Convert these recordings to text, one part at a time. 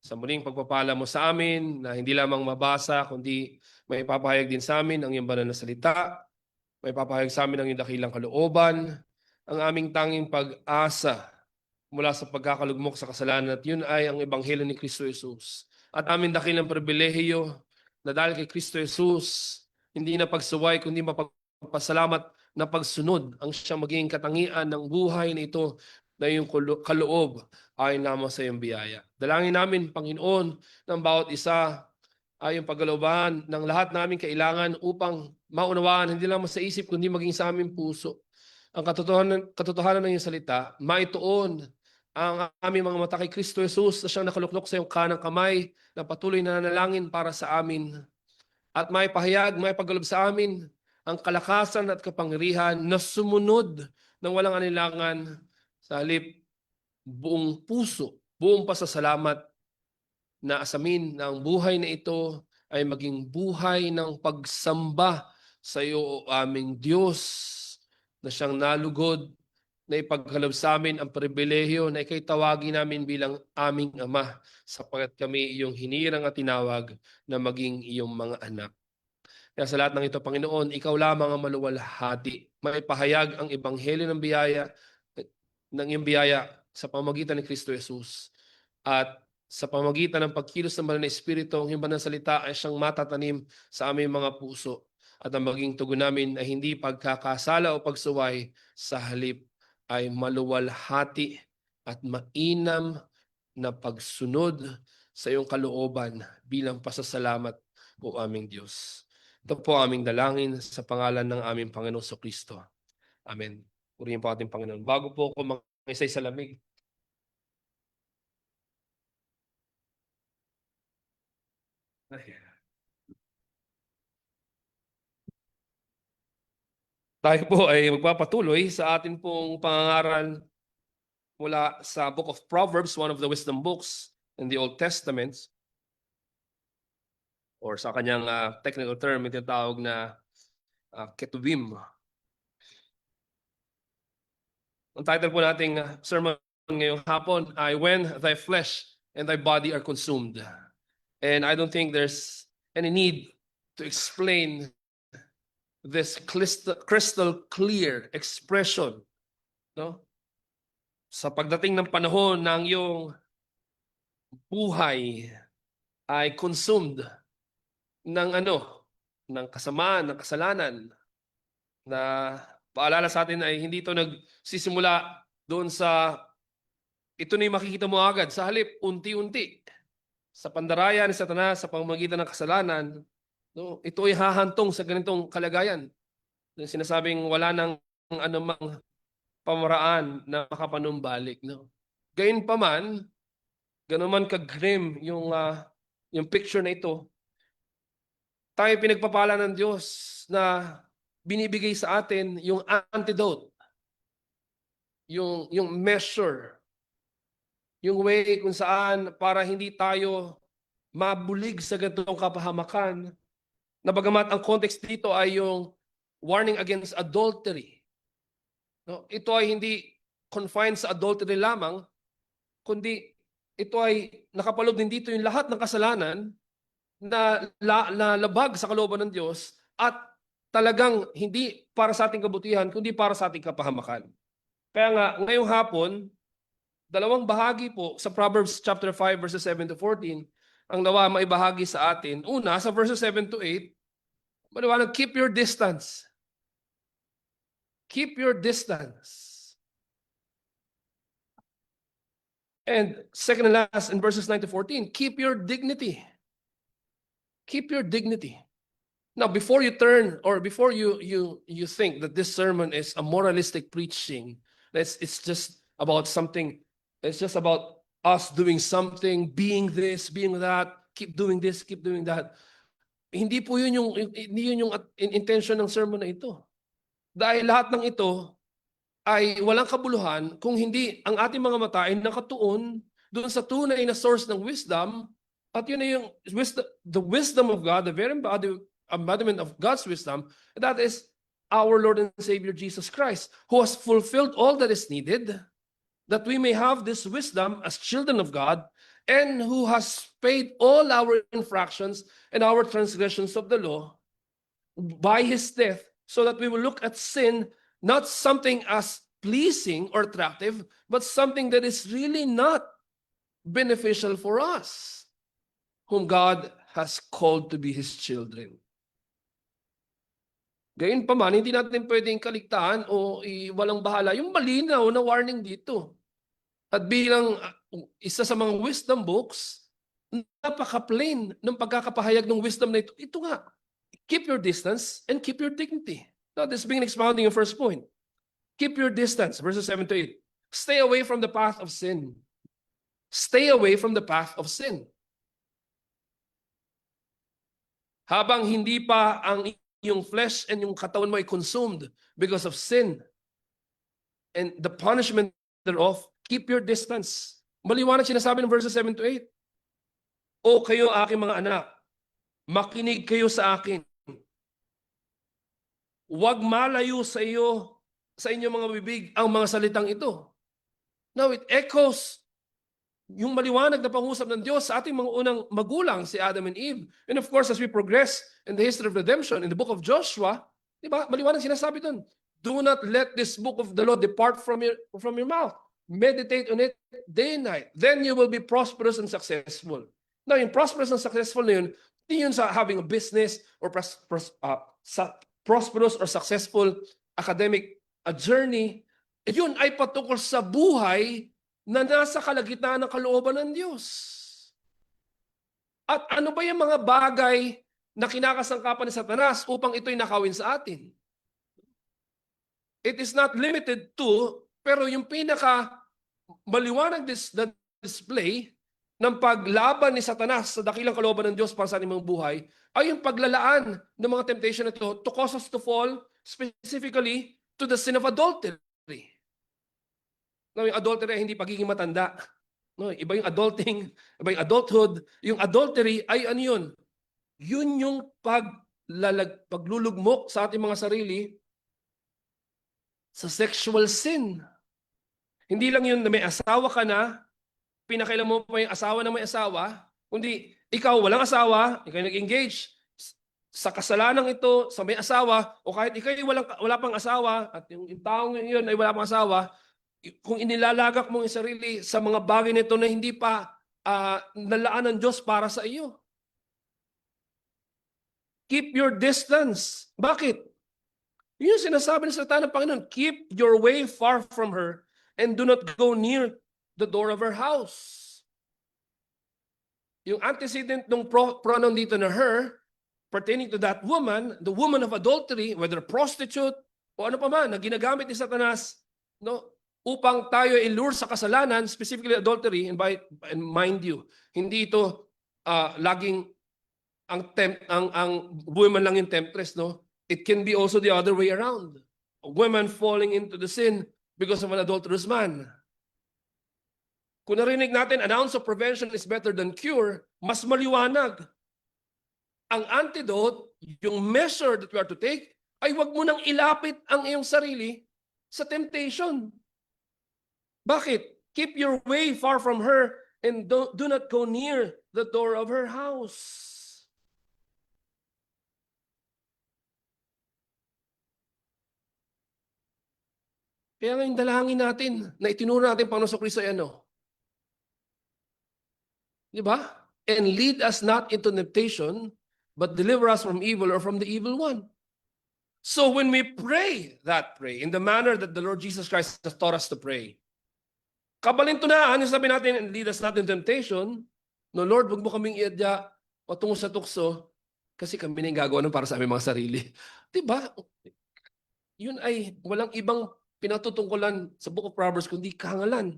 sa muling pagpapala mo sa amin na hindi lamang mabasa kundi may ipapahayag din sa amin ang iyong banal na salita, may ipapahayag sa amin ang iyong dakilang kalooban, ang aming tanging pag-asa mula sa pagkakalugmok sa kasalanan at yun ay ang Ebanghelyo ni Kristo Jesus. At aming dakilang pribilehiyo na dahil kay Kristo Jesus, hindi na pagsuway kundi mapagpasalamat na pagsunod ang siyang magiging katangian ng buhay na ito na yung kaloob ayon lamang sa iyong biyaya. Dalangin namin, Panginoon, ng bawat isa ay yung pagkalooban ng lahat namin kailangan upang maunawaan hindi lamang sa isip kundi maging sa aming puso ang katotohanan ng iyong salita, maituon ang aming mga mata kay Kristo Jesus na siyang nakaluklok sa iyong kanang kamay na patuloy na nanalangin para sa amin at may pahayag, may paggalob sa amin ang kalakasan at kapangyarihan na sumunod ng walang anilangan sa halip buong puso, buong pasasalamat na asamin na ang buhay na ito ay maging buhay ng pagsamba sa iyo, o aming Diyos, na siyang nalugod, na ipagkaloob sa amin ang pribilehiyo na ikay tawagin namin bilang aming Ama, sapagkat kami iyong hinirang at tinawag na maging iyong mga anak. Kaya sa lahat ng ito, Panginoon, ikaw lamang ang maluwalhati. May pahayag ang ebanghelyo ng iyong biyaya sa pamamagitan ni Kristo Jesus. At sa pamamagitan ng pagkilos ng banal na Espiritu, ang iyong banal na salita ay siyang matatanim sa aming mga puso. At ang maging tugon namin ay hindi pagkakasala o pagsuway, sa halip ay maluwalhati at mainam na pagsunod sa iyong kalooban bilang pasasalamat, o aming Diyos. Ito po aming dalangin sa pangalan ng aming Panginoong Kristo. Amen. Purihin po ating Panginoon. Bago po ako mag-isay sa lamig, tayo po ay magpapatuloy sa atin pong pangangaral mula sa Book of Proverbs, one of the wisdom books in the Old Testament, or sa kanyang technical term, ito tawag na Ketuvim. Ang title po nating sermon ngayong hapon ay When Thy Flesh and Thy Body Are Consumed. And I don't think there's any need to explain this crystal clear expression, no? Sa pagdating ng panahon ng iyong buhay ay consumed ng ng kasamaan, ng kasalanan, na paalala sa atin ay hindi ito nagsisimula doon sa ito na yung makikita mo agad. Sa halip, unti-unti, sa pandarayan ni Satanas, sa pamamagitan ng kasalanan, no, ito ay hahantong sa ganitong kalagayan. Yung sinasabing wala nang anumang pamaraan na makapanumbalik. No? Gayunpaman, gano'n man kagrim yung picture na ito, tayo pinagpapala ng Diyos na binibigay sa atin yung antidote, yung measure, yung way kung saan para hindi tayo mabulig sa ganitong kapahamakan, na bagamat ang context dito ay yung warning against adultery. No? Ito ay hindi confined sa adultery lamang, kundi ito ay nakapaloob din dito yung lahat ng kasalanan na labag sa kalooban ng Diyos at talagang hindi para sa ating kabutihan, kundi para sa ating kapahamakan. Kaya nga, ngayong hapon, dalawang bahagi po sa Proverbs chapter 5 verses 7 to 14 ang nawa maibahagi sa atin. Una, sa verses 7 to 8, maliwanag, keep your distance. Keep your distance. And second and last, in verses 9 to 14, keep your dignity. Keep your dignity. Now, before you turn, or before you think that this sermon is a moralistic preaching, it's just about something, it's just about us doing something, being this, being that, keep doing this, keep doing that. Hindi po yun yung intention ng sermon na ito. Dahil lahat ng ito ay walang kabuluhan kung hindi ang ating mga mata ay nakatuon doon sa tunay na source ng wisdom, at yun ay yung the wisdom of God, the very embodiment of God's wisdom, and that is our Lord and Savior Jesus Christ, who has fulfilled all that is needed, that we may have this wisdom as children of God, and who has paid all our infractions and our transgressions of the law by his death, so that we will look at sin not something as pleasing or attractive, but something that is really not beneficial for us, whom God has called to be His children. Gayunpaman, hindi natin pwedeng kaligtaan o walang bahala. Yung malinaw na warning dito. At bilang isa sa mga wisdom books, napaka-plain ng pagkakapahayag ng wisdom na ito. Ito nga, keep your distance and keep your dignity. Now, this being expounding your first point. Keep your distance, verses 7 to 8. Stay away from the path of sin. Stay away from the path of sin. Habang hindi pa ang yung flesh and yung katawan mo ay consumed because of sin and the punishment thereof, keep your distance. Maliwanag sinasabi ng verses 7 to 8. O kayo aking mga anak, makinig kayo sa akin. Huwag malayo sa iyo, sa inyong mga bibig ang mga salitang ito. Now it echoes yung maliwanag na pangusap ng Diyos sa ating mga unang magulang, si Adam and Eve. And of course, as we progress in the history of redemption, in the book of Joshua, di ba, maliwanag sinasabi doon, do not let this book of the law depart from your mouth. Meditate on it day and night. Then you will be prosperous and successful. Now, yung prosperous and successful na yun, hindi yun sa having a business or prosperous or successful academic journey. Yun ay patungkol sa buhay na nasa kalagitnaan ng kalooban ng Diyos. At ano ba yung mga bagay na kinakasangkapan ni Satanas upang ito'y nakawin sa atin? It is not limited to, pero yung pinaka maliwanag na display ng paglaban ni Satanas sa dakilang kalooban ng Diyos para sa ating mga buhay ay yung paglalaan ng mga temptation na ito to cause us to fall specifically to the sin of adultery. No, yung adultery ay hindi pagiging matanda. No, iba yung adulting, iba yung adulthood. Yung adultery ay ano yun? Yun yung paglulugmok sa ating mga sarili sa sexual sin. Hindi lang yun na may asawa ka na, pinakailan mo pa yung asawa na may asawa, kundi ikaw walang asawa, ikaw nag-engage sa kasalanan ito, sa may asawa, o kahit ikaw wala pang asawa, at yung taong yun ay wala pang asawa, kung inilalagak mo yung sarili sa mga bagay nito na hindi pa nalaan ng Diyos para sa iyo. Keep your distance. Bakit? Yun yung sinasabi ng salita ng Panginoon. Keep your way far from her and do not go near the door of her house. Yung antecedent ng pronoun dito na her, pertaining to that woman, the woman of adultery, whether prostitute o ano pa man, na ginagamit ni Satanas, no, upang tayo ilure sa kasalanan, specifically adultery, and mind you, hindi ito laging ang women lang yung temptress, no? It can be also the other way around. Women falling into the sin because of an adulterous man. Kung narinig natin, an ounce of prevention is better than cure, mas maliwanag. Ang antidote, yung measure that we are to take, ay wag mo nang ilapit ang iyong sarili sa temptation. Bakit? Keep your way far from her and do not go near the door of her house. Kaya ngayon dalangin natin na itinuro natin Panginoon Kristo ay ano? Di ba? And lead us not into temptation, but deliver us from evil or from the evil one. So when we pray in the manner that the Lord Jesus Christ has taught us to pray, kabalintunaan, yung sabi natin, and lead us not in temptation, no Lord, wag mo kaming iadya patungo sa tukso, kasi kami na yung gagawa nun para sa aming mga sarili. Diba? Yun ay walang ibang pinatutungkulan sa Book of Proverbs kundi kahangalan.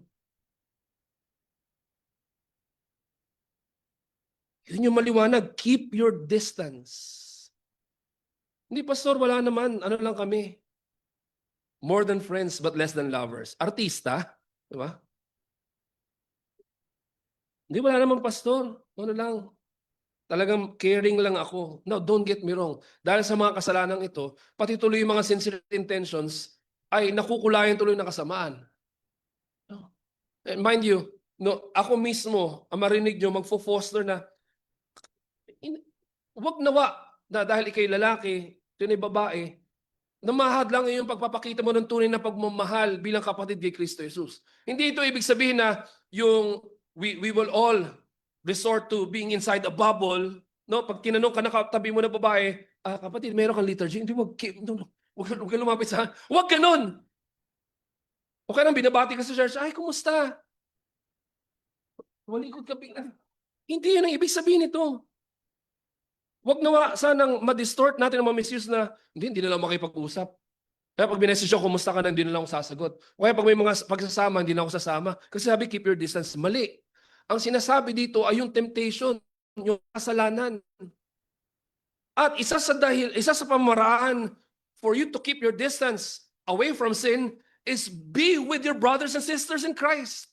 Yun yung maliwanag, keep your distance. Hindi, pastor, wala naman, ano lang kami, more than friends but less than lovers. Artista, di ba? Hindi, wala naman, pastor. Ano lang, talagang caring lang ako. No, don't get me wrong. Dahil sa mga kasalanan ito, pati tuloy yung mga sincere intentions ay nakukulayan tuloy ng kasamaan. And mind you, no, ako mismo, ang marinig nyo, magfo-foster na, wag nawa na dahil ikay lalaki, yun ay babae, namahad lang yung pagpapakita mo ng tunay na pagmamahal bilang kapatid kay Kristo Jesus. Hindi ito ibig sabihin na yung we will all resort to being inside a bubble. No, pag tinanong ka na katabi mo na babae, kapatid, meron kang liturgy. Hindi, wag ka lumapit sa, wag ganon. O kaya nang binabati ka sa church, ay, kumusta? Walikod ka bigla. Hindi yun ang ibig sabihin nito. Wag nawa sanang ma-distort natin ang ma-misuse na hindi na lang makipag-usap. Kaya pag binessage ako, kumusta ka na, hindi na lang ako sasagot. O kaya pag may mga pagsasama, hindi na ako sasama. Kasi sabi, keep your distance. Mali. Ang sinasabi dito ay yung temptation, yung kasalanan. At isa sa pamaraan for you to keep your distance away from sin is be with your brothers and sisters in Christ.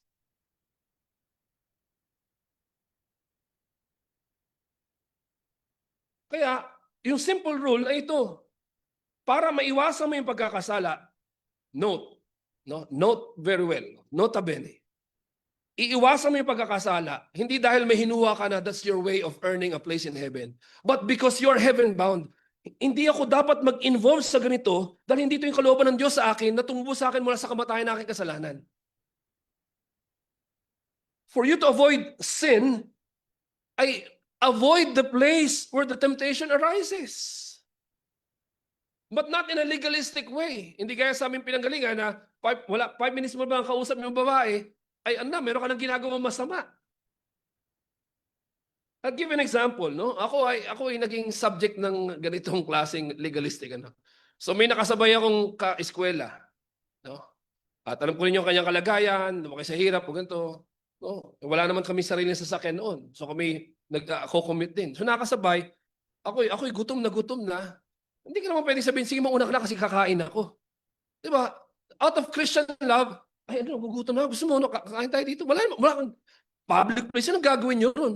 Kaya, yung simple rule ay ito. Para maiwasan mo yung pagkakasala, note, no? Note very well. Nota bene. Iiwasan mo yung pagkakasala, hindi dahil may hinuha ka na that's your way of earning a place in heaven, but because you're heaven-bound. Hindi ako dapat mag-involve sa ganito dahil hindi ito yung kalooban ng Diyos sa akin na tumubo sa akin mula sa kamatayan ng aking kasalanan. For you to avoid sin, ay avoid the place where the temptation arises. But not in a legalistic way. Hindi kaya sa aming pinanggalingan na 5 minutes mo ba ang kausap ng babae, ay meron ka nang ginagawa masama. I'll give an example, no? Ako ay naging subject ng ganitong klaseng legalistic, ano. So may nakasabay akong ka-eskwela, no? At alam ko rin yung kanyang kalagayan, lumaki sa hirap o ganito. No? Wala naman kami sariling sasakyan noon. So kami nag-co-commute din. So nakasabay, ako'y gutom na. Hindi ka naman pwedeng sabihin, sige mauna ka na kasi kakain ako. Di ba? Out of Christian love, ay nagugutom na, gusto mo, kakain tayo dito. Wala kang public place, anong gagawin nyo ron?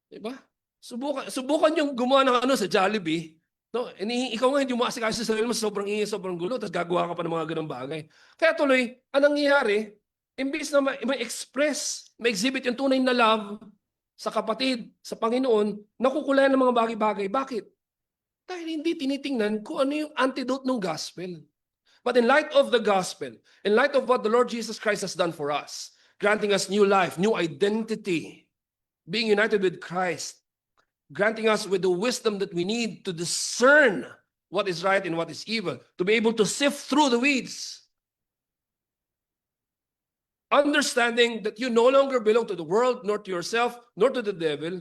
Di ba? Subukan yung gumawa ng sa Jollibee. No? Ikaw nga hindi mo asikaso sa sarili mo, sobrang ingay, sobrang gulo, tapos gagawa ka pa ng mga ganong bagay. Kaya tuloy, anong nangyayari, imbis na ma-express, ma-exhibit yung tunay na love sa kapatid, sa Panginoon, nakukulayan ng mga bagay-bagay. Bakit? Dahil hindi tinitingnan kung ano yung antidote ng gospel. But in light of the gospel, in light of what the Lord Jesus Christ has done for us, granting us new life, new identity, being united with Christ, granting us with the wisdom that we need to discern what is right and what is evil, to be able to sift through the weeds, understanding that you no longer belong to the world, nor to yourself, nor to the devil,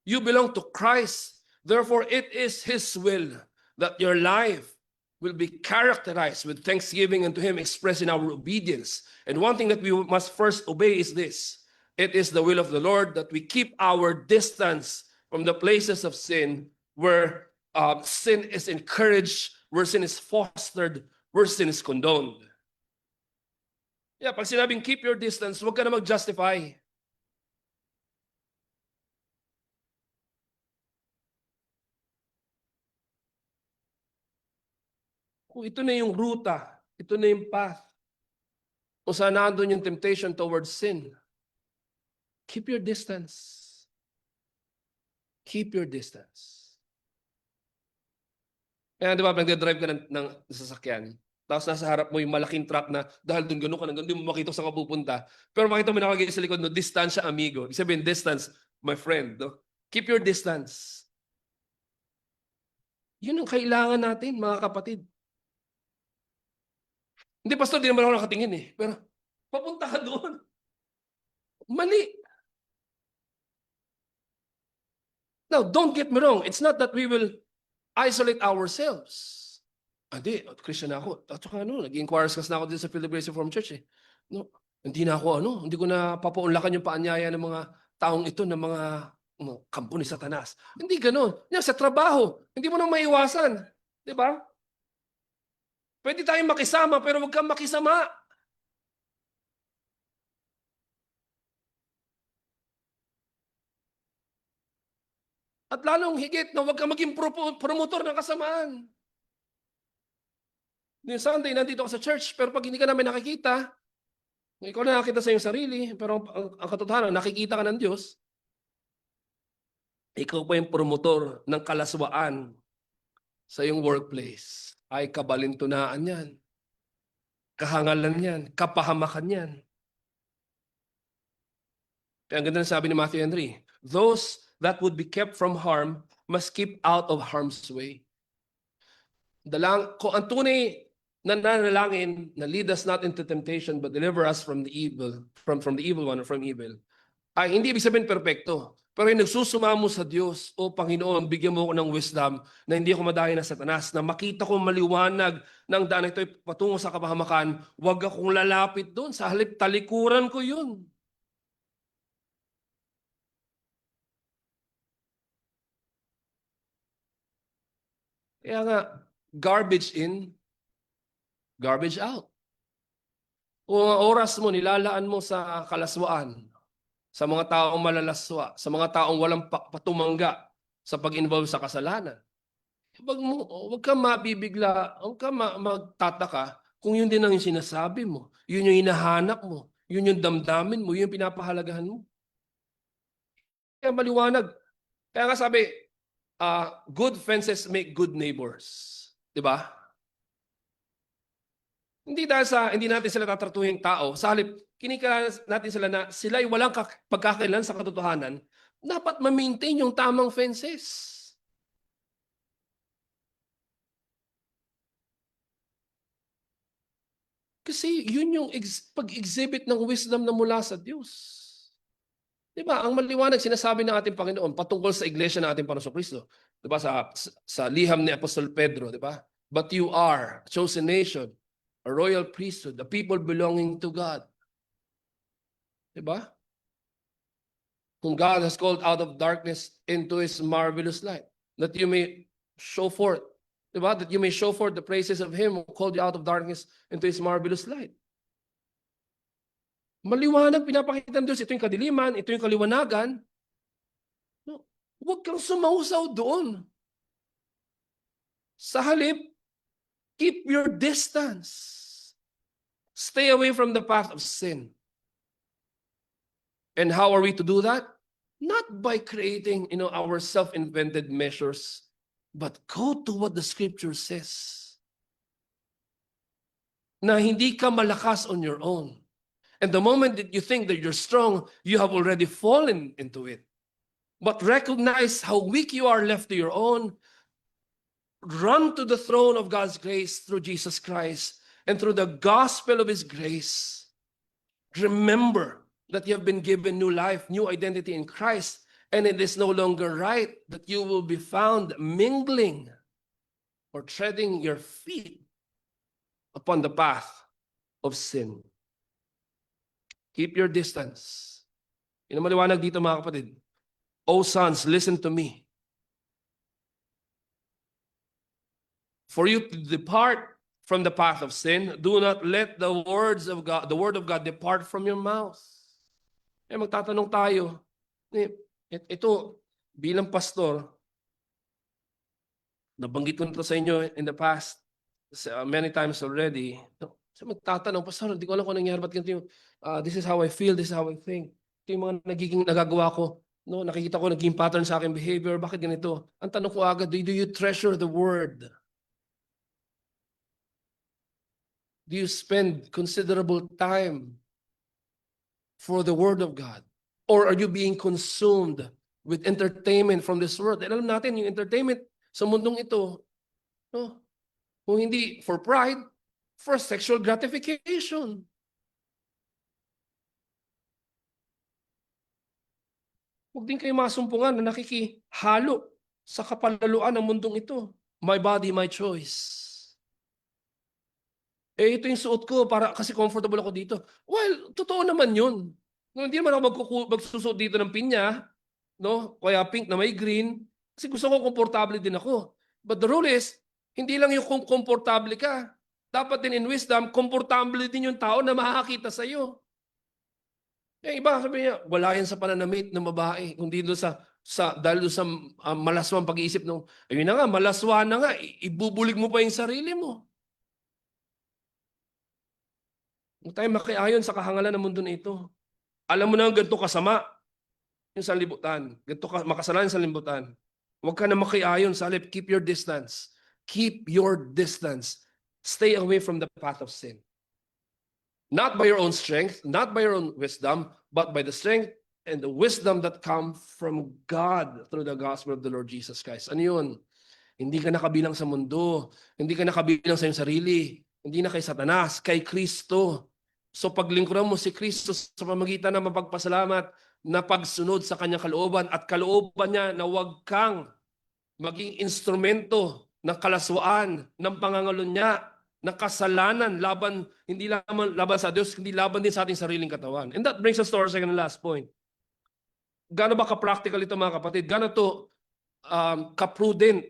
you belong to Christ. Therefore, it is His will that your life will be characterized with thanksgiving unto Him expressed in our obedience. And one thing that we must first obey is this. It is the will of the Lord that we keep our distance from the places of sin where sin is encouraged, where sin is fostered, where sin is condoned. Yeah, pag sinabing keep your distance, huwag ka na mag-justify. Kung ito na yung ruta, ito na yung path, kung saan nandun yung temptation towards sin, keep your distance. Keep your distance. Kaya di ba, nagdadrive ka ng sasakyan, tapos nasa harap mo yung malaking truck na dahil doon gano'n ka na, hindi mo makita saan ka pupunta. Pero makita mo nakagay sa likod, no, distansya amigo. Ibig sabihin, distance, my friend. No? Keep your distance. Yun ang kailangan natin, mga kapatid. Hindi, pastor, di naman ako nakatingin eh. Pero, papunta ka doon. Mali. Now, don't get me wrong. It's not that we will isolate ourselves. Hindi, Christian na ako. At saka nag-inquire na ako din sa Philip Grace Reformed Church eh. No, hindi na ako hindi ko na papaunlakan yung paanyaya ng mga taong ito ng mga kampo ni Satanas. Hindi ganoon. Yan, sa trabaho, hindi mo na maiwasan. Di ba? Pwede tayong makisama, pero huwag kang makisama. At lalong higit na huwag kang maging promotor ng kasamaan. Yung Sunday, nandito ka sa church, pero pag hindi ka namin nakikita, Ikaw na nakita sa iyong sarili, pero ang katotohanan, nakikita ka ng Diyos, ikaw pa yung promotor ng kalaswaan sa iyong workplace. Ay kabalintunaan yan, kahangalan yan, kapahamakan yan. Kaya ang ganda ng sabi ni Matthew Henry, those that would be kept from harm must keep out of harm's way. Kung ang tunay na nanalangin na lead us not into temptation but deliver us from the evil, from the evil one or from evil, ay hindi ibig sabihin perpekto. Pero yung nagsusumamo sa Diyos, o Panginoon, bigyan mo ako ng wisdom na hindi ako madayo ng Satanas, na makita ko maliwanag ng daan ito patungo sa kapahamakan, huwag akong lalapit doon. Sa halip, talikuran ko yun. Kaya nga, garbage in, garbage out. Kung ang oras mo, nilalaan mo sa kalaswaan, sa mga taong malalaswa, sa mga taong walang patumangga sa pag-involve sa kasalanan, Huwag ka mabibigla, huwag ka magtataka kung yun din ang sinasabi mo, yun yung hinahanap mo, yun yung damdamin mo, yun yung pinapahalagahan mo. Kaya maliwanag. Kaya nga sabi, good fences make good neighbors. Di ba? Hindi dahil sa hindi natin sila tatratuhin tao, sa halip, kinikilala natin sila na sila ay walang pagkakailan sa katotohanan, dapat ma-maintain yung tamang fences. Kasi yun yung pag-exhibit ng wisdom na mula sa Diyos. Di ba? Ang maliwanag sinasabi ng ating Panginoon patungkol sa iglesia ng ating Panginoon Kristo. Di ba? Sa liham ni Apostol Pedro, di ba? But you are a chosen nation, a royal priesthood, a people belonging to God. Di ba? Whom God has called out of darkness into His marvelous light, that you may show forth, di ba? That you may show forth the praises of Him who called you out of darkness into His marvelous light. Maliwanag, pinapakita ng Diyos, ito yung kadiliman, ito yung kaliwanagan. No, huwag kang sumausaw doon. Sa halip, keep your distance. Stay away from the path of sin. And how are we to do that? Not by creating, our self-invented measures, but go to what the Scripture says. Na hindi ka malakas on your own. And the moment that you think that you're strong, you have already fallen into it. But recognize how weak you are left to your own. Run to the throne of God's grace through Jesus Christ and through the gospel of His grace. Remember that you have been given new life, new identity in Christ, and it is no longer right that you will be found mingling or treading your feet upon the path of sin. Keep your distance. Yun ang maliwanag dito, mga kapatid. O sons, listen to me. For you to depart from the path of sin, do not let the word of God depart from your mouth. Magtatanong tayo. Ito, bilang pastor, nabanggit ko na ito sa inyo in the past many times already. So magtatanong, pastor, hindi ko alam kung nangyari, ba't ganito yung, this is how I feel, this is how I think. Ito yung mga nagagawa ko. No, nakikita ko naging pattern sa aking behavior. Bakit ganito? Ang tanong ko agad, do you treasure the word? Do you spend considerable time for the word of God? Or are you being consumed with entertainment from this world? And alam natin, yung entertainment sa mundong ito, no, kung hindi for pride, for sexual gratification. Huwag din kayo masumpungan na nakikihalo sa kapalaluan ng mundong ito. My body, my choice. Ito yung suot ko para kasi comfortable ako dito. Well, totoo naman yun. No, hindi naman ako magsusuot dito ng pinya, no? Kaya pink na may green. Kasi gusto ko komportable din ako. But the rule is, hindi lang yung komportable ka. Dapat din in wisdom, komportable din yung tao na makakita sa iyo. Yung iba sabi niya, wala yan sa pananamit ng babae. Kundi doon dahil doon sa malaswang pag-iisip ng, ayun na nga, malaswa na nga, ibubulig mo pa yung sarili mo. Huwag tayong makiayon sa kahangalan ng mundo na ito. Alam mo na ganito kasama yung sanlibutan. Ganito makasalanan sa sanlibutan. Huwag ka na makiayon sa halip. Keep your distance. Keep your distance. Stay away from the path of sin. Not by your own strength, not by your own wisdom, but by the strength and the wisdom that come from God through the gospel of the Lord Jesus Christ. Ano yun? Hindi ka nakabilang sa mundo. Hindi ka nakabilang sa iyong sarili. Hindi na kay Satanas, kay Kristo. So paglingkuran mo si Kristo sa pamagitan ng mapagpasalamat na pagsunod sa kanyang kalooban at kalooban niya na huwag kang maging instrumento ng kalaswaan, ng pangangalon niya, ng kasalanan, hindi laban sa Diyos, hindi laban din sa ating sariling katawan. And that brings us to our second and last point. Gaano ba ka-practical ito mga kapatid? Gaano to ka-prudent?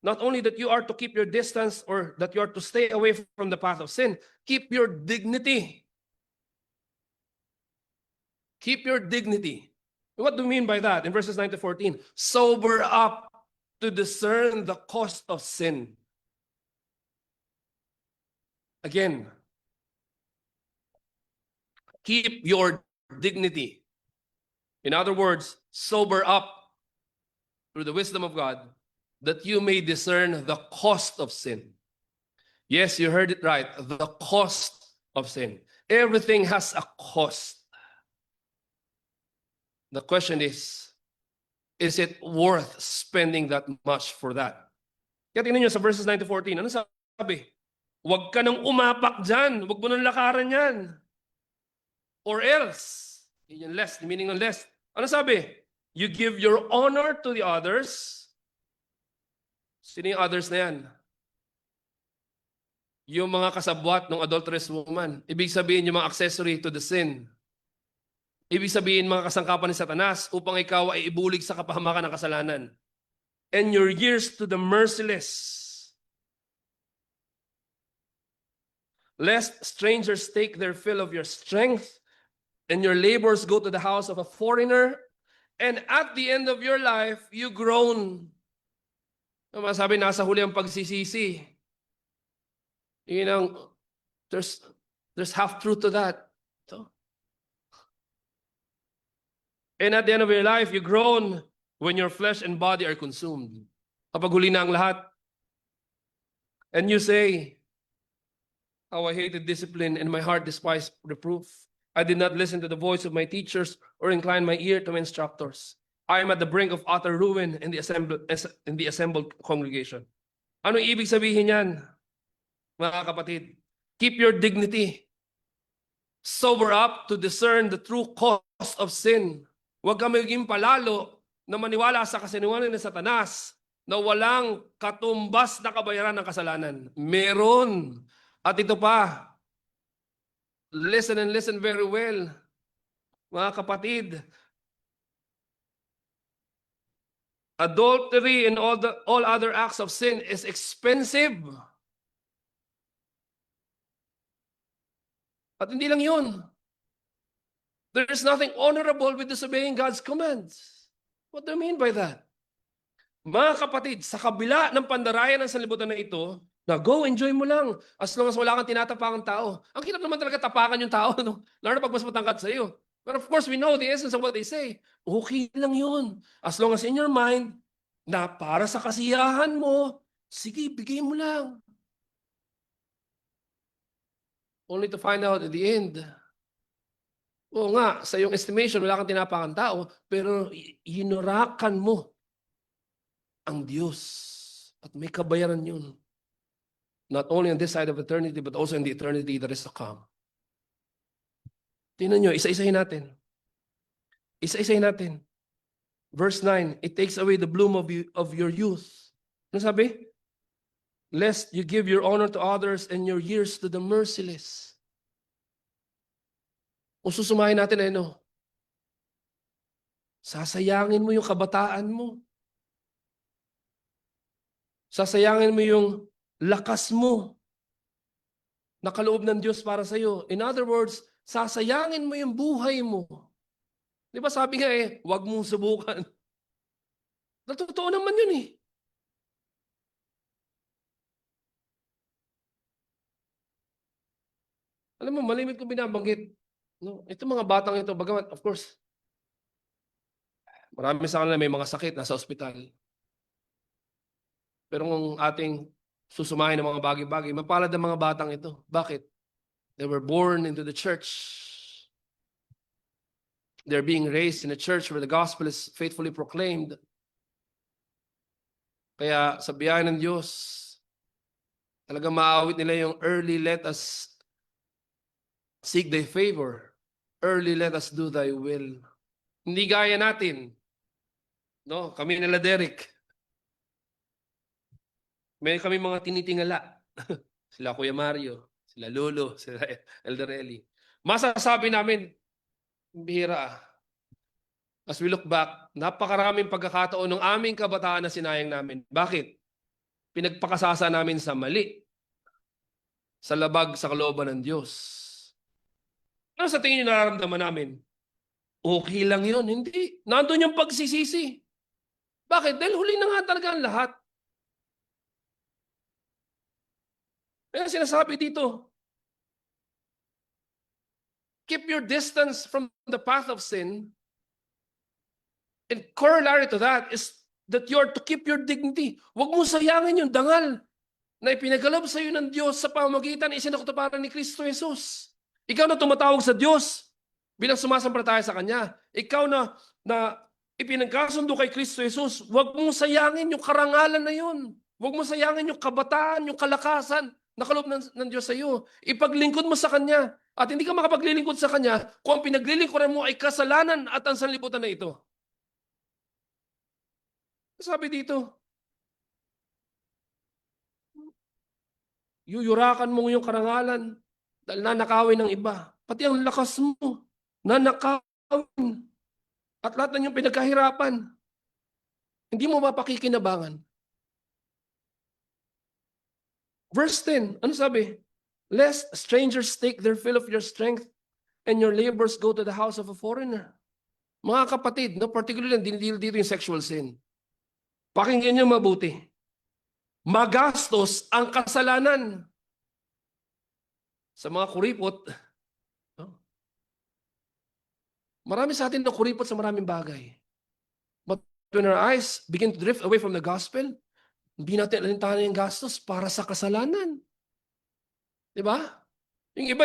Not only that you are to keep your distance or that you are to stay away from the path of sin, keep your dignity. Keep your dignity. What do we mean by that? In verses 9 to 14, sober up to discern the cost of sin. Again, keep your dignity. In other words, sober up through the wisdom of God that you may discern the cost of sin. Yes, you heard it right. The cost of sin. Everything has a cost. The question is it worth spending that much for that? Kaya tingnan nyo sa verses 9 to 14. Ano sabi? Huwag ka nang umapak dyan. Huwag mo nang lakaran yan. Or else. Yun yung lest. The meaning ng lest. Ano sabi? You give your honor to the others. Sino yung others na yan? Yung mga kasabwat ng adulterous woman. Ibig sabihin yung mga accessory to the sin. Ibig sabihin mga kasangkapan ni Satanas upang ikaw ay ibulig sa kapahamakan ng kasalanan. And your years to the merciless. Lest strangers take their fill of your strength and your labors go to the house of a foreigner, and at the end of your life, you groan. Masabi, nasa huli ang pagsisisi. You know, there's half-truth to that. So, and at the end of your life, you groan when your flesh and body are consumed. Kapag huli na ang lahat, and you say, how I hated discipline and my heart despised reproof. I did not listen to the voice of my teachers or incline my ear to my instructors. I am at the brink of utter ruin in the assembled congregation. Ano ibig sabihin yan, mga kapatid? Keep your dignity. Sober up to discern the true cost of sin. Huwag ka maging palalo na maniwala sa kasinungalingan ng Satanas na walang katumbas na kabayaran ng kasalanan. Meron. At ito pa, listen and listen very well, mga kapatid. Adultery and all other acts of sin is expensive. At hindi lang yun. There is nothing honorable with disobeying God's commands. What do you mean by that? Mga kapatid, sa kabila ng pandarayan ng sanlibutan na ito, na go, enjoy mo lang. As long as wala kang tinatapakang tao. Ang hirap naman talaga tapakan yung tao, no? Lalo na pag mas matangkad sa iyo. But of course, we know the essence of what they say. Okay lang yun. As long as in your mind, na para sa kasiyahan mo, sige, bigay mo lang. Only to find out at the end, oo nga, sa iyong estimation, wala kang tinapakang tao, pero hinurakan mo ang Diyos. At may kabayaran yun. Not only on this side of eternity, but also in the eternity that is to come. Tingnan nyo, isa-isahin natin. Isa-isahin natin. Verse 9, it takes away the bloom of your youth. Ano sabi? Lest you give your honor to others and your years to the merciless. Kung susumahin natin, ano? Sasayangin mo yung kabataan mo. Sasayangin mo yung lakas mo na kaloob ng Diyos para sa iyo. In other words, sasayangin mo yung buhay mo. Di ba sabi nga huwag mong subukan. Totoo naman yun eh. Alam mo, malimit ko binabanggit. No? Ito mga batang ito, bagamat, of course, marami sa kanila may mga sakit, nasa ospital. Pero kung ating susumahin ng mga bagay-bagay, mapalad ang mga batang ito. Bakit? They were born into the church. They're being raised in a church where the gospel is faithfully proclaimed. Kaya sa biyaya ng Diyos, talagang maawit nila yung early let us seek thy favor. Early let us do thy will. Hindi gaya natin. No, kami nila Derek. May kami mga tinitingala. Sila Kuya Mario, sila Lolo, sila Elderelli. Masasabi namin, bihira. As we look back, napakaraming pagkakataon ng aming kabataan na sinayang namin. Bakit? Pinagpakasasa namin sa mali. Sa labag sa kalooban ng Diyos. Ano sa tingin niyo nararamdaman namin? Okay lang yun. Hindi. Nandun yung pagsisisi. Bakit? Dahil huli na nga talaga ang lahat. Kaya sinasabi dito, keep your distance from the path of sin. And corollary to that is that you are to keep your dignity. Huwag mo sayangin yung dangal na ipinagalob sa iyo ng Diyos sa pamamagitan ng isinakatuparan ni Kristo Jesus. Ikaw na tumatawag sa Diyos bilang sumasampalataya sa Kanya. Ikaw na ipinagkasundo kay Kristo Jesus, huwag mong sayangin yung karangalan na yun. Huwag mong sayangin yung kabataan, yung kalakasan na kaloob ng Diyos sa iyo. Ipaglingkod mo sa Kanya. At hindi ka makapaglilingkod sa Kanya kung ang pinaglilingkuran mo ay kasalanan at ang sanlibutan na ito. Sabi dito, yuyurakan mo yung karangalan dahil nanakawin ng iba. Pati ang lakas mo, nanakawin. At lahat ng yung pinagkahirapan, hindi mo mapakikinabangan. Verse 10, ano sabi? Lest strangers take their fill of your strength and your labors go to the house of a foreigner. Mga kapatid, no, particularly dinidil dito yung sexual sin. Pakinggan niyo mabuti. Magastos ang kasalanan. Sa mga kuripot, no? Marami sa atin na kuripot sa maraming bagay. But when our eyes begin to drift away from the gospel, hindi natin alintahan yung gastos para sa kasalanan. Diba? Yung iba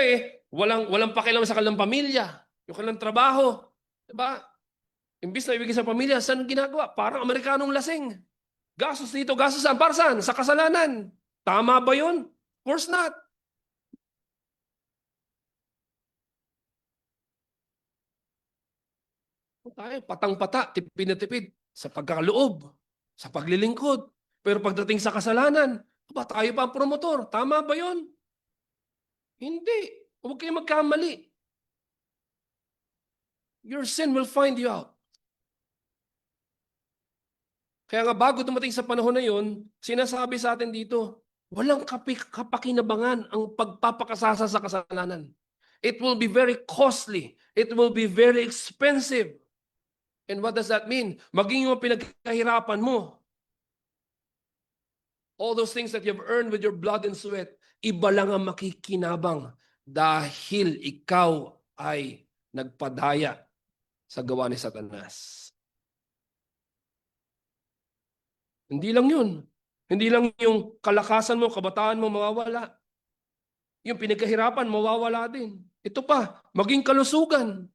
walang pakialam sa kanilang pamilya, yung kanilang trabaho. Diba? Imbis na ibigay sa pamilya, saan ginagawa? Parang Amerikanong lasing. Gastos dito, gastos saan? Para saan? Sa kasalanan. Tama ba yun? Of course not. Tayo, patang-pata, tipid na tipid sa pagkakaloob, sa paglilingkod. Pero pagdating sa kasalanan, tayo pa ang promotor. Tama ba yun? Hindi. Huwag kayo magkamali. Your sin will find you out. Kaya nga bago dumating sa panahon na yun, sinasabi sa atin dito, walang kapakinabangan ang pagpapakasasa sa kasalanan. It will be very costly. It will be very expensive. And what does that mean? Maging yung pinagkahirapan mo, all those things that you've earned with your blood and sweat, iba lang ang makikinabang dahil ikaw ay nagpadaya sa gawa ni Satanas. Hindi lang yun. Hindi lang yung kalakasan mo, kabataan mo mawawala. Yung pinagkahirapan, mawawala din. Ito pa, maging kalusugan.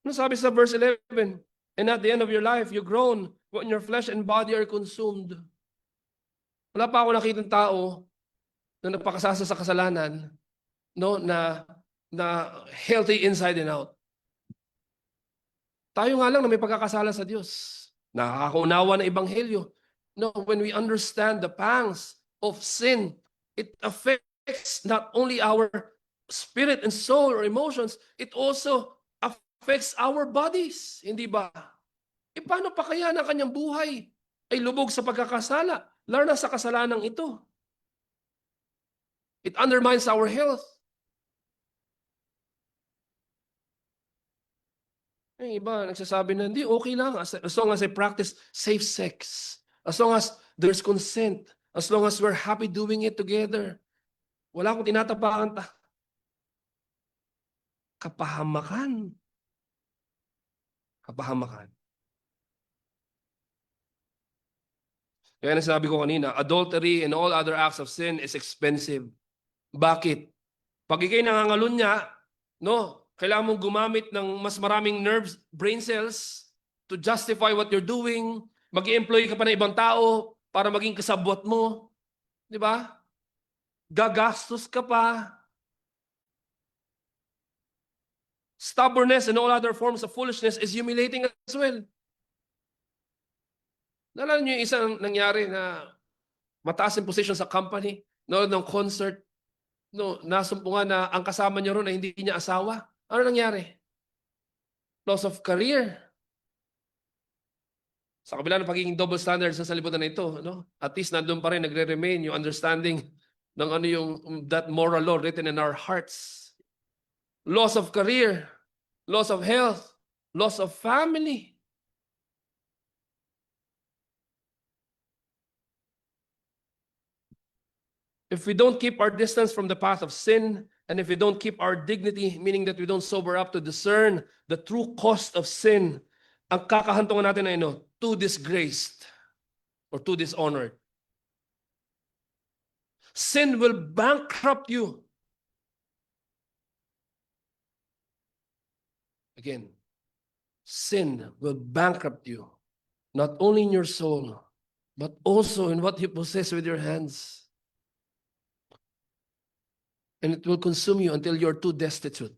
Ano sabi sa verse 11? And at the end of your life, you groan when your flesh and body are consumed. Wala pa ako nakitang tao na nagpakasasa sa kasalanan, no, na healthy inside and out. Tayo nga lang na may pagkakasala sa Diyos. Nakakaunawa ng ebanghelyo. No, when we understand the pangs of sin, it affects not only our spirit and soul or emotions, it also affects our bodies. Hindi ba? E paano pa kaya na kanyang buhay ay lubog sa pagkakasala, lalo na sa kasalanang ito? It undermines our health. Yung iba, nagsasabi na, hindi, okay lang. As long as I practice safe sex. As long as there's consent. As long as we're happy doing it together. Wala akong tinatapakan. Kapahamakan. Kapahamakan. Kaya nasabi ko kanina, adultery and all other acts of sin is expensive. Bakit? Pag ikay nangangalunya, no, kailangan mong gumamit ng mas maraming nerves, brain cells to justify what you're doing. Mag-i-employ ka pa ng ibang tao para maging kasabwat mo. Di ba? Gagastos ka pa. Stubbornness and all other forms of foolishness is humiliating as well. Naalala niyo yung isang nangyari na mataas yung position sa company, no, ng concert, no, nasumpungan na ang kasama niya ron ay hindi niya asawa. Ano nangyari? Loss of career. Sa kabila ng pagiging double standards sa lipunan na ito, no? At least nandun pa rin, nagre-remain yung understanding ng ano yung that moral law written in our hearts. Loss of career, loss of health, loss of family. If we don't keep our distance from the path of sin, and if we don't keep our dignity, meaning that we don't sober up to discern the true cost of sin, ang kakahantungan natin ay too disgraced or too dishonored. Sin will bankrupt you. Again, sin will bankrupt you, not only in your soul, but also in what you possess with your hands. And it will consume you until you're too destitute.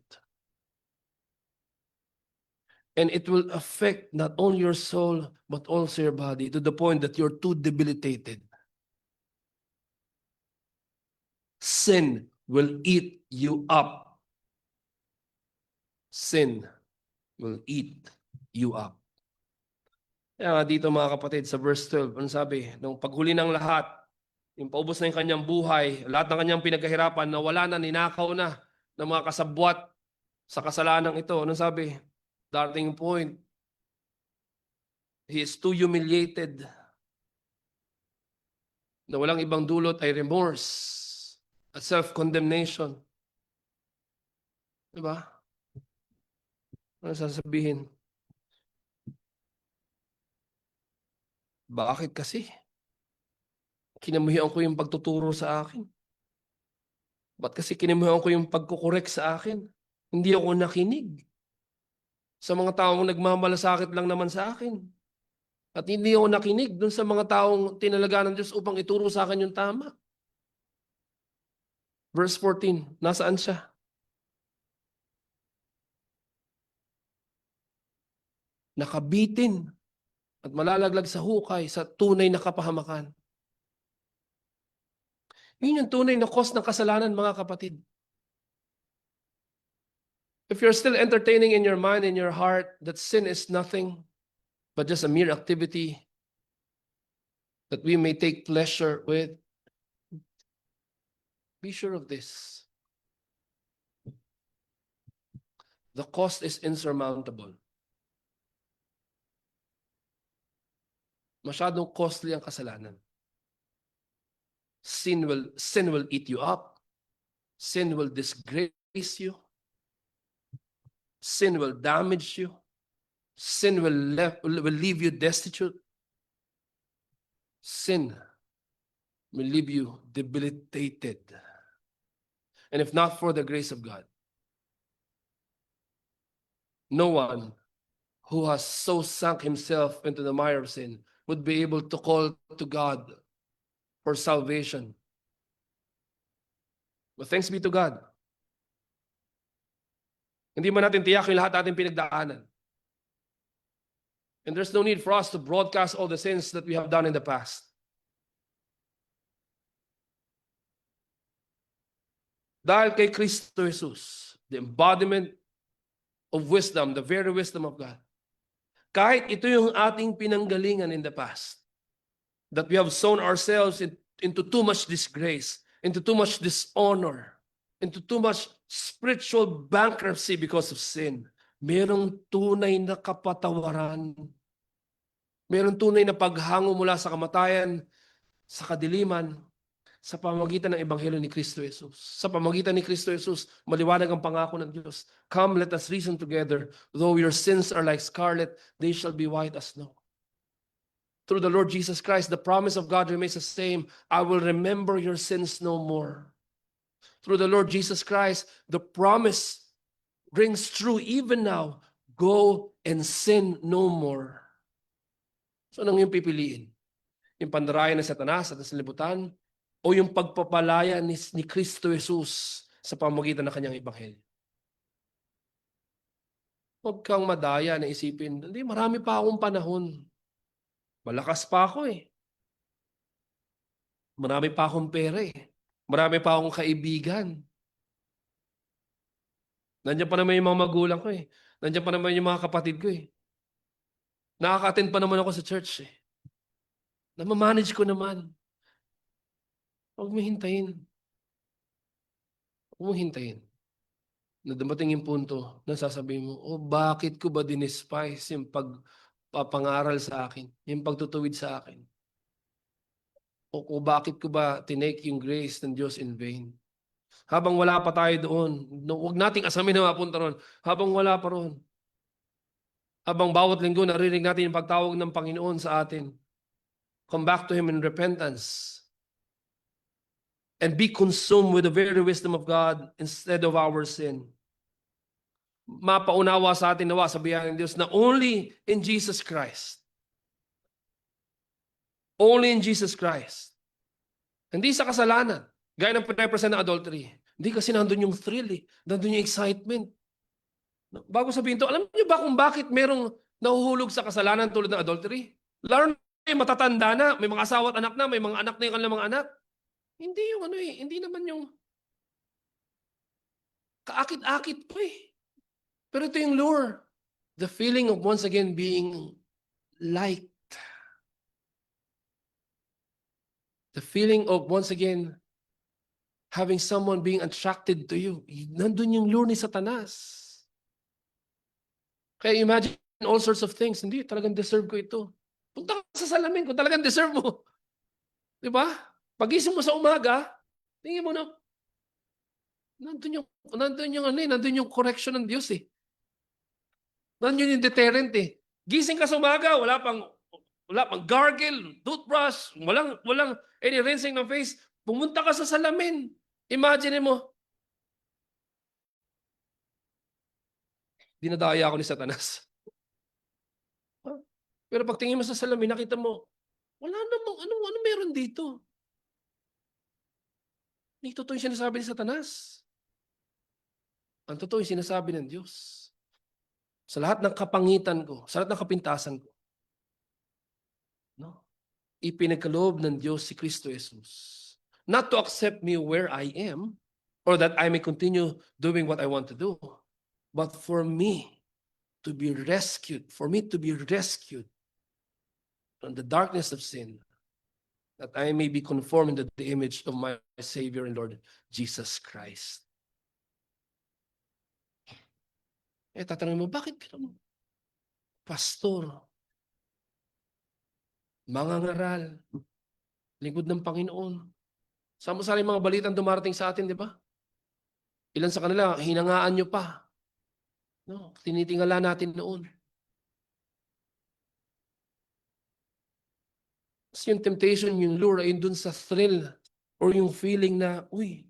And it will affect not only your soul, but also your body to the point that you're too debilitated. Sin will eat you up. Sin will eat you up. Kaya nga dito mga kapatid sa verse 12, ano sabi? Nung paghuli ng lahat, yung paubos na yung kanyang buhay, lahat ng kanyang pinagkahirapan, nawala na, ninakaw na ng mga kasabwat sa kasalanan ito. Ano sabi? Darting point. He is too humiliated na walang ibang dulot ay remorse at self-condemnation. Diba? Ano sasabihin? Bakit kasi? Kinamuhian ko yung pagtuturo sa akin. Ba't kasi kinamuhian ko yung pagkukorek sa akin? Hindi ako nakinig sa mga taong nagmamalasakit lang naman sa akin. At hindi ako nakinig dun sa mga taong tinalaga ng Diyos upang ituro sa akin yung tama. Verse 14, nasaan siya? Nakabitin at malalaglag sa hukay sa tunay na kapahamakan. Yun yung tunay na cause ng kasalanan, mga kapatid. If you're still entertaining in your mind, in your heart, that sin is nothing but just a mere activity that we may take pleasure with, be sure of this. The cost is insurmountable. Masyadong costly ang kasalanan. Sin will eat you up. Sin will disgrace you. Sin will damage you. Sin will leave you destitute. Sin will leave you debilitated. And if not for the grace of God, no one who has so sunk himself into the mire of sin would be able to call to God for salvation. But thanks be to God. Hindi man natin tiyak yung lahat natin pinagdaanan. And there's no need for us to broadcast all the sins that we have done in the past. Dahil kay Kristo Jesus, the embodiment of wisdom, the very wisdom of God. Kahit ito yung ating pinanggalingan in the past, that we have sown ourselves into too much disgrace, into too much dishonor, into too much spiritual bankruptcy because of sin. Merong tunay na kapatawaran. Merong tunay na paghango mula sa kamatayan, sa kadiliman, sa pamamagitan ng Ebanghelyo ni Kristo Jesus. Sa pamamagitan ni Kristo Jesus, maliwanag ang pangako ng Diyos. Come, let us reason together. Though your sins are like scarlet, they shall be white as snow. Through the Lord Jesus Christ, the promise of God remains the same. I will remember your sins no more. Through the Lord Jesus Christ, the promise rings true even now. Go and sin no more. So anong yung pipiliin? Yung pandaraya ng Satanas at ng sanlibutan o yung pagpapalaya ni Kristo Jesus sa pamamagitan ng kanyang ebanghelyo? Huwag kang madaya na isipin, hindi, marami pa akong panahon. Malakas pa ako eh. Marami pa akong pera eh. Marami pa akong kaibigan. Nandiyan pa naman yung mga magulang ko eh. Nandiyan pa naman yung mga kapatid ko eh. Nakaka-attend pa naman ako sa church eh. Namamanage ko naman. Huwag mo hintayin. Huwag mo hintayin. Na dumating yung punto na sasabihin mo, oh, bakit ko ba dinispise yung pagpapangaral sa akin? Yung pagtutuwid sa akin? O bakit ko ba tinake yung grace ng Diyos in vain? Habang wala pa tayo doon, huwag nating asamin na mapunta ron. Habang wala pa ron. Habang bawat linggo naririnig natin yung pagtawag ng Panginoon sa atin. Come back to Him in repentance. And be consumed with the very wisdom of God instead of our sin. Mapaunawa sa atin nawa sa biyaya ng Diyos na only in Jesus Christ. Only in Jesus Christ. Hindi sa kasalanan. Gaya ng pinapresent ng adultery. Hindi kasi nandun yung thrill eh. Nandun yung excitement. Bago sabihin to, alam niyo ba kung bakit merong nahuhulog sa kasalanan tulad ng adultery? Lalo na yung matatanda na, may mga asawa at anak na, may mga anak na yung kanilang mga anak. Hindi yung ano eh, hindi naman yung kaakit-akit po eh. Pero ito yung lure. The feeling of once again being liked. The feeling of once again having someone being attracted to you. Nandun yung lure ni Satanas. Kaya imagine all sorts of things. Hindi, talagang deserve ko ito. Punta ka sa salamin kung talagang deserve mo. Di ba? Pagising mo sa umaga, tingin mo na, nandun yung correction ng Diyos eh. Nandun yung deterrent eh. Gising ka sa umaga, wala pang gargle, toothbrush, walang any rinsing ng face. Pumunta ka sa salamin. Imagine mo. Dinadaya ako ni Satanas. Pero pag tingin mo sa salamin, nakita mo, wala namang, ano meron dito? Hindi totoo yung sinasabi ni Satanas. Ang totoo yung sinasabi ng Diyos. Sa lahat ng kapangitan ko, sa lahat ng kapintasan ko, no? Ipinagkaloob ng Diyos si Kristo Jesus. Not to accept me where I am, or that I may continue doing what I want to do, but for me to be rescued, from the darkness of sin, that I may be conformed to the image of my Savior and Lord, Jesus Christ. Eh, tatanungin mo, bakit ganun? Pastor, mangangaral, lingkod ng Panginoon. Sama-sama yung mga balitang dumarating sa atin, di ba? Ilan sa kanila, hinangaan nyo pa. No, tinitingala natin noon. Kasi yung temptation, yung lure, ay dun sa thrill or yung feeling na, uy,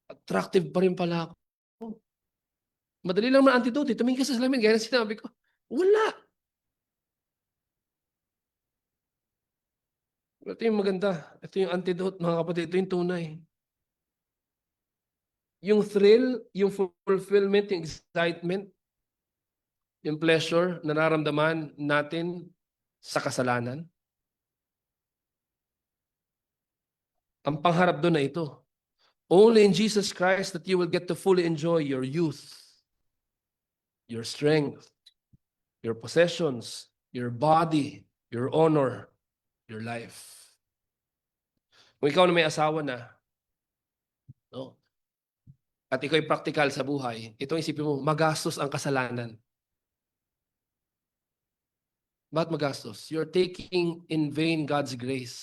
attractive pa rin pala ako. Madali lang na antidote. Tumingin ka sa salamin, gaya na sinabi ko. Wala. Ito yung maganda. Ito yung antidote, mga kapatid. Ito yung tunay. Yung thrill, yung fulfillment, yung excitement, yung pleasure na nararamdaman natin sa kasalanan. Ang pangharap doon na ito. Only in Jesus Christ that you will get to fully enjoy your youth, your strength, your possessions, your body, your honor, your life. Kung ikaw na may asawa na, no? At ikaw ay practical sa buhay, itong isipin mo, magastos ang kasalanan. Bakit magastos? You're taking in vain God's grace.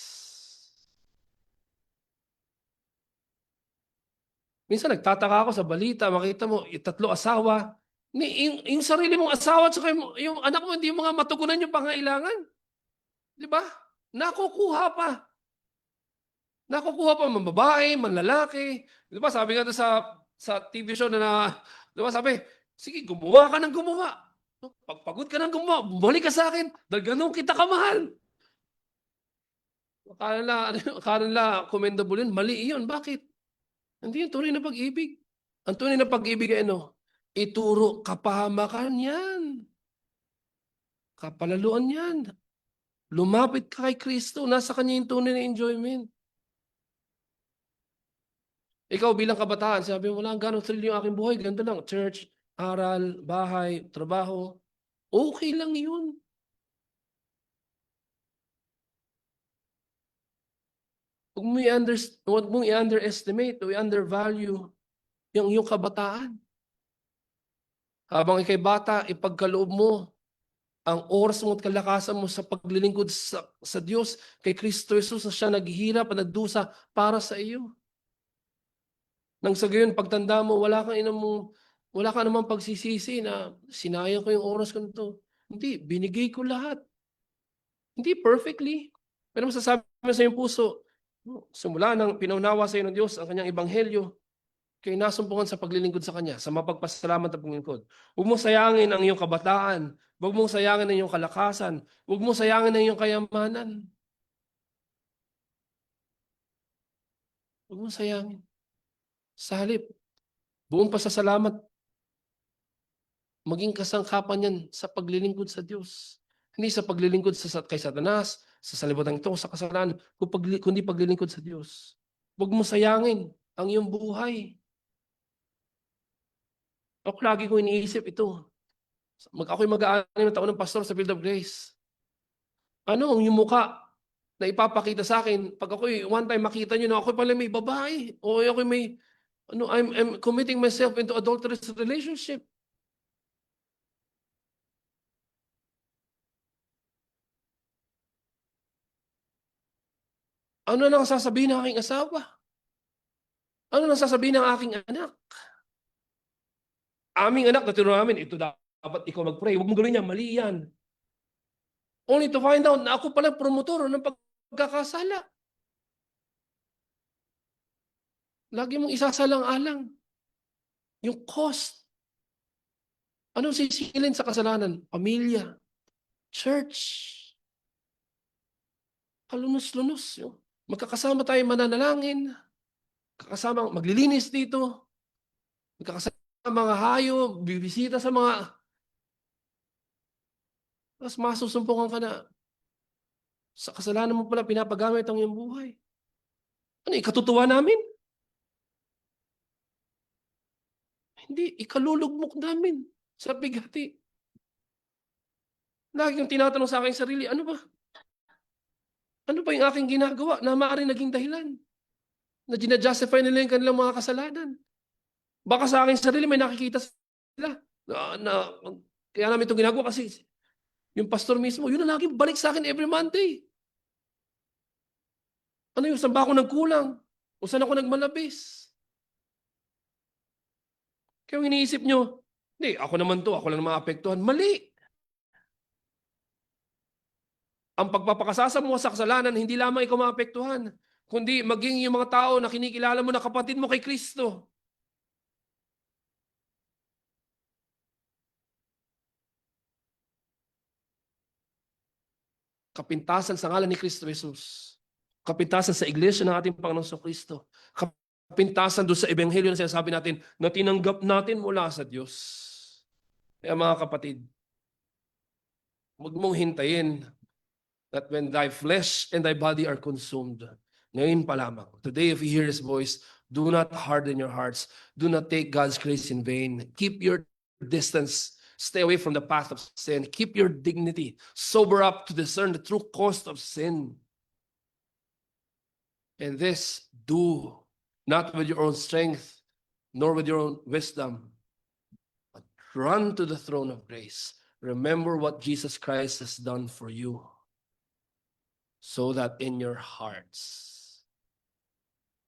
Minsan nagtataka ako sa balita, makita mo, 3 asawa. Yung sarili mong asawa at saka yung anak mo, hindi mo nga matugunan yung pangailangan. Di ba? Nakukuha pa. Nakukuha pa man babae, man lalaki. Di ba sabi nga doon sa TV show di ba sabi, sige, gumawa ka ng gumawa. Pagpagod ka ng gumawa, bumalik ka sa akin dahil ganun kita kamahal. Akala nila commendable yun. Mali yun. Bakit? Hindi yun tunay na pag-ibig. Ang tunay na pag-ibig ay ano? Ituro kapahamakan yan. Kapalaluan yan. Lumapit ka kay Kristo. Nasa Kanya yung tunay na enjoyment. Ikaw bilang kabataan, sabi mo, wala ganong thrill yung aking buhay. Ganda lang. Church, aral, bahay, trabaho. Okay lang yun. Huwag mong i-underestimate o i-undervalue yung kabataan. Habang ikay bata, ipagkaloob mo ang oras mo at kalakasan mo sa paglilingkod sa Diyos, kay Kristo Jesus na siya naghihirap at nagdusa para sa iyo. Nang sa gayon, pagtanda mo, wala ka namang pagsisisi na sinayang ko yung oras ko nito. Hindi, binigay ko lahat. Hindi perfectly. Pero masasabi mo sa iyong puso, simula nang pinaunawa sa iyo ng Diyos ang kanyang ebanghelyo, kayo nasumpungan sa paglilingkod sa Kanya, sa mapagpasalamat na paglilingkod. Huwag mong sayangin ang iyong kabataan. Huwag mong sayangin ang iyong kalakasan. Huwag mong sayangin ang iyong kayamanan. Huwag mong sayangin. Sa halip, buong pasasalamat, maging kasangkapan yan sa paglilingkod sa Diyos. Hindi sa paglilingkod kay Satanas, sa salibutan ito, sa kasalanan, kundi paglilingkod sa Diyos. Huwag mong sayangin ang iyong buhay. Ako lagi ko iniisip ito. Ako'y mag-aanim na taon ng pastor sa Field of Grace. Ano ang yung mukha na ipapakita sa akin pag ako'y one time makita nyo na ako'y pala may babae o ako'y may, I'm committing myself into adulterous relationship. Ano nang sasabihin ng aking asawa? Ano nang sasabihin ng aking anak? Aming anak, naturo namin, ito dapat ikaw mag-pray. Huwag mong gawin yan, mali yan. Only to find out na ako pala promotor ng pagkakasala. Lagi mong isasalang-alang yung cost. Anong sisingilin sa kasalanan? Pamilya, church, kalunos-lunos. Magkakasama tayo mananalangin, kakasama maglilinis dito, magkakasama mga hayo, bibisita sa mga, tapos masusumpungan ka na, sa kasalanan mo pala pinapagamit ang iyong buhay. Ano, ikatutuwa namin? Hindi, ikalulugmok namin sa bigati. Lagi yung tinatanong sa akin sarili, ano ba? Ano ba yung aking ginagawa na maaaring naging dahilan? Na ginajustify nila yung kanilang mga kasalanan. Baka sa aking sarili may nakikita sila. Kaya namin itong ginagawa kasi yung pastor mismo, yun ang lagi balik sa akin every Monday. Ano yung saan ba ako nagkulang? O saan ako nagmalabis? Kaya yung iniisip nyo, hindi, ako naman to, ako lang maapektuhan. Mali! Ang pagpapakasasa mo sa kasalanan, hindi lamang ikaw maapektuhan, kundi maging yung mga tao na kinikilala mo na kapatid mo kay Kristo. Kapintasan sa ngalan ni Kristo Jesus. Kapintasan sa iglesia ng ating Panginoong Kristo. Kapintasan doon sa ebanghelyo na sinasabi natin na tinanggap natin mula sa Diyos. Kaya mga kapatid, huwag mong hintayin that when thy flesh and thy body are consumed, ngayon pa lamang, today if you hear His voice, do not harden your hearts. Do not take God's grace in vain. Keep your distance. Stay away from the path of sin. Keep your dignity. Sober up to discern the true cost of sin. And this do not with your own strength, nor with your own wisdom, but run to the throne of grace. Remember what Jesus Christ has done for you, so that in your hearts,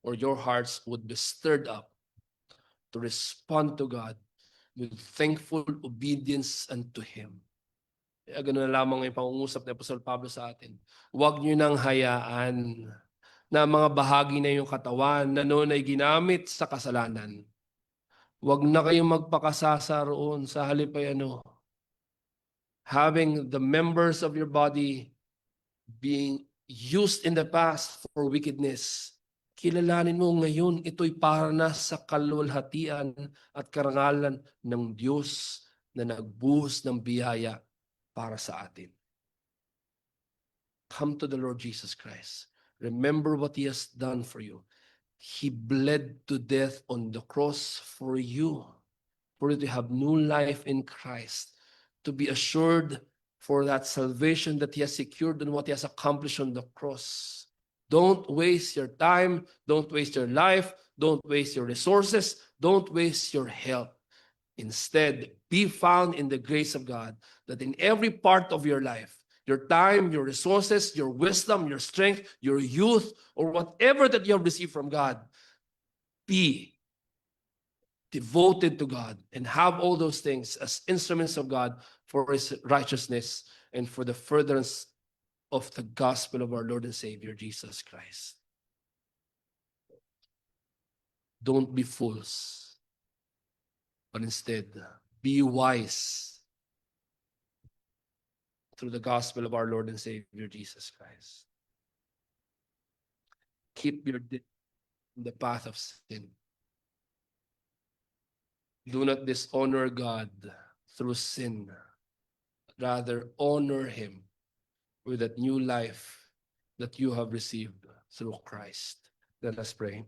or your hearts would be stirred up to respond to God with thankful obedience unto Him. Kaya ganoon na lamang yung pangungusap ni Apostol Pablo sa atin. Huwag niyo nang hayaan na mga bahagi na yung katawan na noon ay ginamit sa kasalanan. Huwag na kayong magpakasasa roon, sa halip ay having the members of your body being used in the past for wickedness. Kilalanin mo ngayon, ito'y para na sa kaluwalhatian at karangalan ng Diyos na nagbuhos ng biyaya para sa atin. Come to the Lord Jesus Christ. Remember what He has done for you. He bled to death on the cross for you to have new life in Christ, to be assured for that salvation that He has secured and what He has accomplished on the cross. Don't waste your time. Don't waste your life. Don't waste your resources. Don't waste your health. Instead, be found in the grace of God, that in every part of your life, your time, your resources, your wisdom, your strength, your youth, or whatever that you have received from God, be devoted to God and have all those things as instruments of God for His righteousness and for the furtherance of the gospel of our Lord and Savior, Jesus Christ. Don't be fools, but instead be wise through the gospel of our Lord and Savior, Jesus Christ. Keep your in the path of sin. Do not dishonor God through sin. Rather, honor Him with that new life that you have received through Christ. Let us pray.